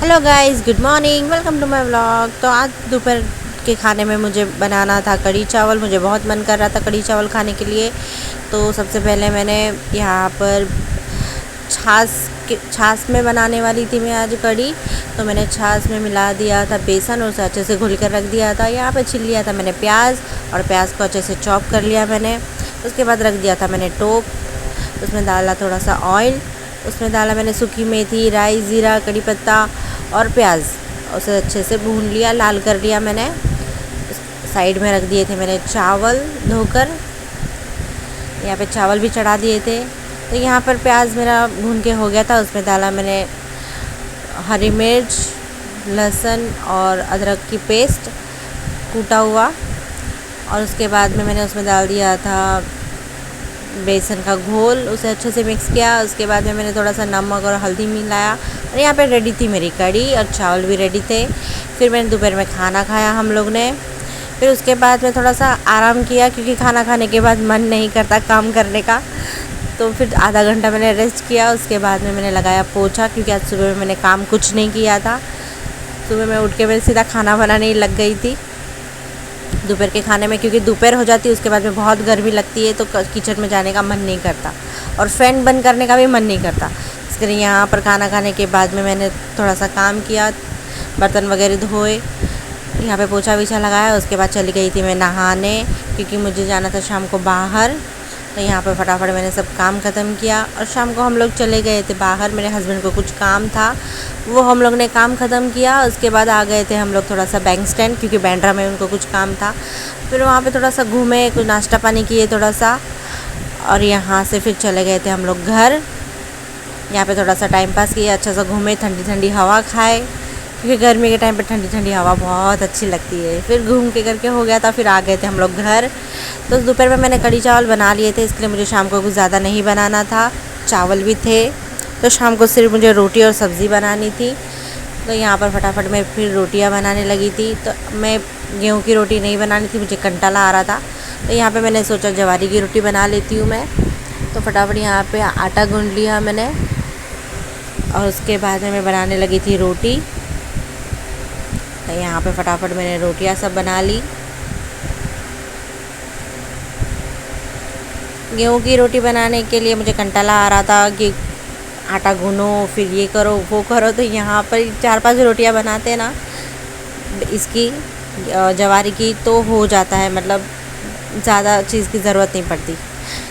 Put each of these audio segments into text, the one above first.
Hello guys, good morning, welcome to my vlog. तो आज दोपहर के खाने में मुझे बनाना था कढ़ी चावल। मुझे बहुत मन कर रहा था कढ़ी चावल खाने के लिए। तो सबसे पहले मैंने यहाँ पर छाछ में बनाने वाली थी मैं आज कढ़ी। तो मैंने छाछ में मिला दिया था बेसन और उसे अच्छे से घुल कर रख दिया था। यहाँ पे छील लिया था मैंने प्याज और प्याज को अच्छे से चॉप कर लिया मैंने। उसके बाद रख दिया था मैंने टोप, उसमें डाला थोड़ा सा ऑयल, उसमें डाला मैंने सूखी मेथी, राई, ज़ीरा, कड़ी पत्ता और प्याज। उसे अच्छे से भून लिया, लाल कर लिया मैंने। साइड में रख दिए थे मैंने चावल धोकर, यहाँ पे चावल भी चढ़ा दिए थे। तो यहाँ पर प्याज मेरा भून के हो गया था। उसमें डाला मैंने हरी मिर्च, लहसुन और अदरक की पेस्ट कूटा हुआ, और उसके बाद में मैंने उसमें डाल दिया था बेसन का घोल। उसे अच्छे से मिक्स किया। उसके बाद में मैंने थोड़ा सा नमक और हल्दी मिलाया, और यहाँ पे रेडी थी मेरी कढ़ी और चावल भी रेडी थे। फिर मैंने दोपहर में खाना खाया हम लोग ने। फिर उसके बाद में थोड़ा सा आराम किया, क्योंकि खाना खाने के बाद मन नहीं करता काम करने का। तो फिर आधा घंटा मैंने रेस्ट किया। उसके बाद में मैंने लगाया पोछा, क्योंकि आज सुबह में मैंने काम कुछ नहीं किया था। सुबह मैं उठ के मैं सीधा खाना बनाने ही लग गई थी दोपहर के खाने में, क्योंकि दोपहर हो जाती है उसके बाद में बहुत गर्मी लगती है, तो किचन में जाने का मन नहीं करता और फ़ैन बंद करने का भी मन नहीं करता। इसके लिए यहाँ पर खाना खाने के बाद में मैंने थोड़ा सा काम किया, बर्तन वगैरह धोए, यहाँ पे पोछा वीछा लगाया। उसके बाद चली गई थी मैं नहाने, क्योंकि मुझे जाना था शाम को बाहर। तो यहाँ पर फटाफट मैंने सब काम ख़त्म किया, और शाम को हम लोग चले गए थे बाहर। मेरे हस्बैंड को कुछ काम था, वो हम लोग ने काम ख़त्म किया। उसके बाद आ गए थे हम लोग थोड़ा सा बैंक स्टैंड, क्योंकि बैंड्रा में उनको कुछ काम था। फिर वहाँ पे थोड़ा सा घूमे, कुछ नाश्ता पानी किए थोड़ा सा, और यहाँ से फिर चले गए थे हम लोग घर। यहाँ पे थोड़ा सा टाइम पास किया, अच्छा सा घूमे, ठंडी ठंडी हवा खाए, क्योंकि गर्मी के टाइम पे ठंडी ठंडी हवा बहुत अच्छी लगती है। फिर घूम के करके हो गया था, फिर आ गए थे हम लोग घर। तो दोपहर में मैंने कढ़ी चावल बना लिए थे, इसके लिए मुझे शाम को कुछ ज़्यादा नहीं बनाना था, चावल भी थे। तो शाम को सिर्फ मुझे रोटी और सब्ज़ी बनानी थी। तो यहाँ पर फटाफट मैं फिर रोटियाँ बनाने लगी थी। तो मैं गेहूँ की रोटी नहीं बनानी थी, मुझे कंटाला आ रहा था। तो यहाँ पे मैंने सोचा ज्वारी की रोटी बना लेती हूँ मैं। तो फटाफट यहाँ पे आटा गूँध लिया मैंने, और उसके बाद में मैं बनाने लगी थी रोटी। तो यहाँ पे फटाफट मैंने रोटियाँ सब बना ली। गेहूँ की रोटी बनाने के लिए मुझे कंटाला आ रहा था कि आटा गूनो, फिर ये करो वो करो। तो यहाँ पर 4-5 रोटियाँ बनाते हैं ना इसकी ज्वारी की, तो हो जाता है, मतलब ज़्यादा चीज़ की ज़रूरत नहीं पड़ती।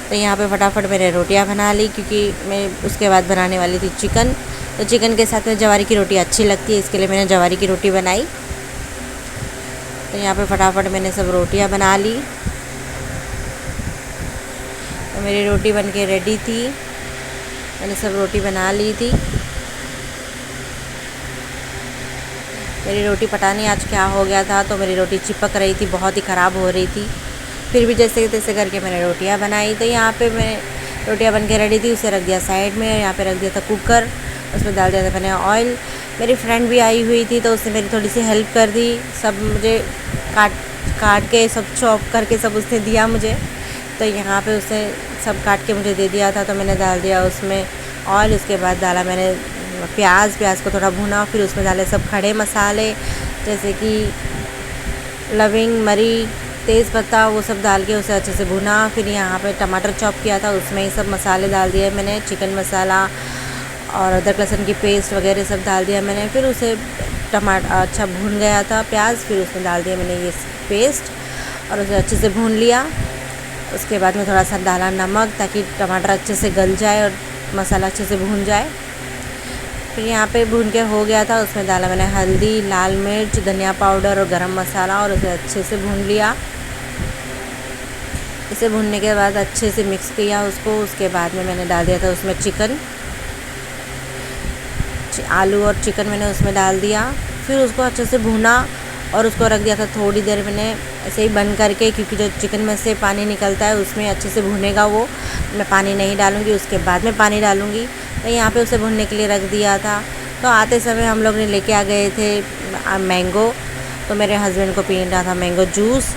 तो यहाँ पे फटाफट मैंने रोटियाँ बना ली, क्योंकि मैं उसके बाद बनाने वाली थी चिकन। तो चिकन के साथ में ज्वारी की रोटी अच्छी लगती है, इसके लिए मैंने ज्वारी की रोटी बनाई। तो यहाँ पे फटाफट मैंने सब रोटियाँ बना ली। तो मेरी रोटी बन के रेडी थी, मैंने सब रोटी बना ली थी। मेरी रोटी पता नहीं आज क्या हो गया था, तो मेरी रोटी चिपक रही थी, बहुत ही ख़राब हो रही थी। फिर भी जैसे तैसे करके मैंने रोटियां बनाई। तो यहाँ पे मैं रोटियां बन के रेडी थी, उसे रख दिया साइड में। यहाँ पे रख दिया था कुकर, उसमें डाल दिया था मैंने ऑयल। मेरी फ्रेंड भी आई हुई थी, तो उसने मेरी थोड़ी सी हेल्प कर दी। सब मुझे काट के सब चॉप करके सब उसने दिया मुझे। तो यहाँ पे उसने सब काट के मुझे दे दिया था। तो मैंने डाल दिया उसमें ऑयल। उसके बाद डाला मैंने प्याज को थोड़ा भुना। फिर उसमें डाले सब खड़े मसाले, जैसे कि लविंग, मरी, तेज़पत्ता, वो सब डाल के उसे अच्छे से भुना। फिर यहाँ पे टमाटर चॉप किया था, उसमें ही सब मसाले डाल दिए मैंने, चिकन मसाला और अदरक लहसुन की पेस्ट वगैरह सब डाल दिया मैंने। फिर उसे टमाटर अच्छा भून गया था प्याज, फिर उसमें डाल दिया मैंने ये पेस्ट और उसे अच्छे से भून लिया। उसके बाद में थोड़ा सा डाला नमक, ताकि टमाटर अच्छे से गल जाए और मसाला अच्छे से भून जाए। फिर यहाँ पे भून के हो गया था, उसमें डाला मैंने हल्दी, लाल मिर्च, धनिया पाउडर और गरम मसाला, और उसे अच्छे से भून लिया। इसे भूनने के बाद अच्छे से मिक्स किया उसको। उसके बाद में मैंने डाल दिया था उसमें चिकन, आलू और चिकन मैंने उसमें डाल दिया। फिर उसको अच्छे से भूना और उसको रख दिया था थोड़ी देर मैंने ऐसे ही बंद करके, क्योंकि जो चिकन में से पानी निकलता है उसमें अच्छे से भुनेगा वो। मैं पानी नहीं डालूँगी, उसके बाद में पानी डालूँगी। तो यहाँ पे उसे भुनने के लिए रख दिया था। तो आते समय हम लोग ने लेके आ गए थे मैंगो, तो मेरे हस्बैंड को पीना था मैंगो जूस।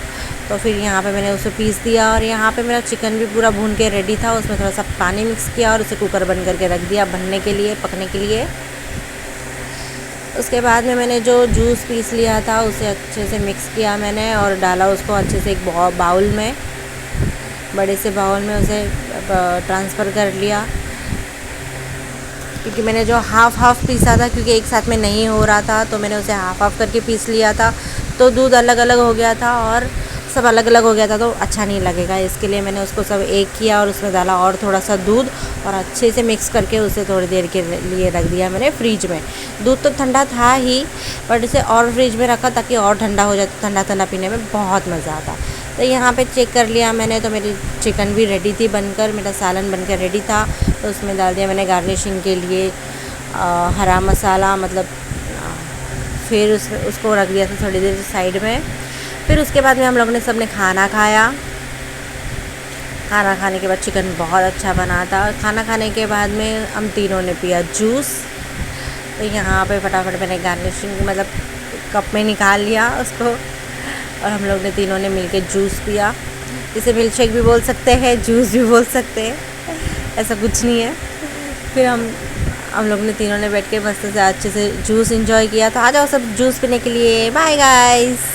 तो फिर यहाँ पे मैंने उसे पीस दिया, और यहाँ पे मेरा चिकन भी पूरा भून के रेडी था। उसमें थोड़ा सा पानी मिक्स किया और उसे कुकर बंद करके रख दिया बनने के लिए, पकने के लिए। उसके बाद में मैंने जो जूस पीस लिया था उसे अच्छे से मिक्स किया मैंने और डाला उसको अच्छे से एक बाउल में, बड़े से बाउल में उसे ट्रांसफ़र कर लिया। क्योंकि मैंने जो हाफ़ पीसा था, क्योंकि एक साथ में नहीं हो रहा था, तो मैंने उसे हाफ़ करके पीस लिया था, तो दूध अलग अलग हो गया था और सब अलग अलग हो गया था, तो अच्छा नहीं लगेगा। इसके लिए मैंने उसको सब एक किया और उसमें डाला और थोड़ा सा दूध और अच्छे से मिक्स करके उसे थोड़ी देर के लिए रख दिया मैंने फ्रिज में। दूध तो ठंडा था ही, बट इसे और फ्रिज में रखा ताकि और ठंडा हो जाए, ठंडा ठंडा पीने में बहुत मज़ा आता। तो यहाँ पे चेक कर लिया मैंने, तो मेरी चिकन भी रेडी थी बनकर, मेरा सालन बनकर रेडी था। तो उसमें डाल दिया मैंने गार्निशिंग के लिए हरा मसाला, मतलब फिर उसको रख दिया था थोड़ी देर साइड में। फिर उसके बाद में हम लोग ने सब ने खाना खाया। खाना खाने के बाद चिकन बहुत अच्छा बना था। खाना खाने के बाद में हम तीनों ने पिया जूस। तो यहाँ पे फटाफट मैंने गार्निशिंग मतलब कप में निकाल लिया उसको और हम लोग ने तीनों ने मिलके जूस पिया। इसे मिल्क शेक भी बोल सकते हैं, जूस भी बोल सकते हैं, ऐसा कुछ नहीं है। फिर हम लोग ने तीनों ने बैठ के मस्त से अच्छे से जूस एंजॉय किया। तो आ जाओ सब जूस पीने के लिए। Bye guys.